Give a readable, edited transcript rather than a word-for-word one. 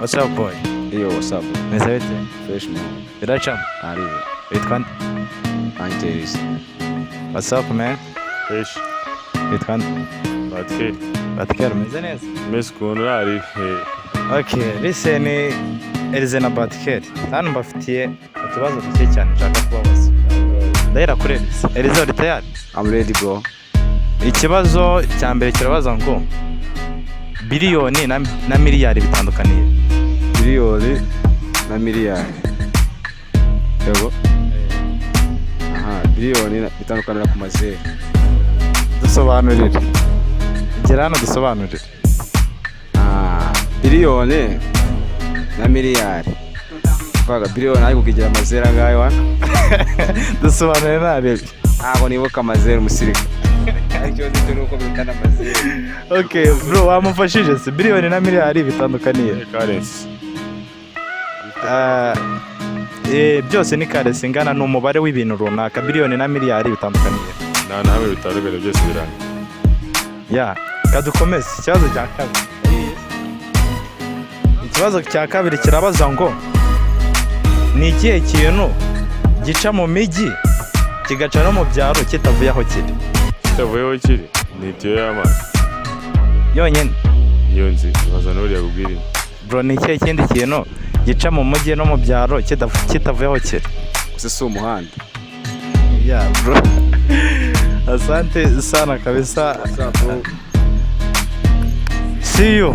What's up, boy? Yo, what's up? Meze bite? Fresh man. Biracamo? Ariwe. Witwa nde? Angelis. What's up, man? Fresh. Witwa nde? Batke. Batker, umeze neza? Meze ukuntu ari. Okay, listen, Elize na Batker. Hano mbafitiye utubazo duke cyane nshaka kubabaza. Ndahera kuri Elize. Elize uri tayari? I'm ready bro. Ikibazo cya mbere kirabaza ngo biliyoni na miliyari bitandukaniye. Biliyoni na miliyari. Yego. Aha, biliyoni bitandukanira ku mazeru. Dusobanurire. Gera hano dusobanurire. Biliyoni na miliyari. Kwaga biliyoni ari kugira amazeru angahe wana? Dusobanurire narebye. Ntabwo nibuka amazeru musirika. Ariko nzi nuko bitana amazeru. Okay, bro, wamufashije se biliyoni na miliyari bitandukaniye. Currency. Byose ni currency ingana n'umubare w'ibintu runaka. Biliyoni na miliyari bitandukaniye. Nta hamwe bitandukanye byose biranga. Ya, kadukomeze ikibazo cya kabiri. Ikibazo cya kabiri kirabaza ngo ni ikihe kintu gica mu mijyi kigaca no mu byaro kitavuye aho kiri? Kitavuyeho kiri ni itiyo y'amazi. Yonyine. Iyo nzi baza n'uriya kubwira. Bro, ni ikihe kindi kintu gica mu mujyi no mu byaro kitavuye aho kiri? Si umuhanda. Yeah, bro. Asante sana kabisa. What's up bro? See you.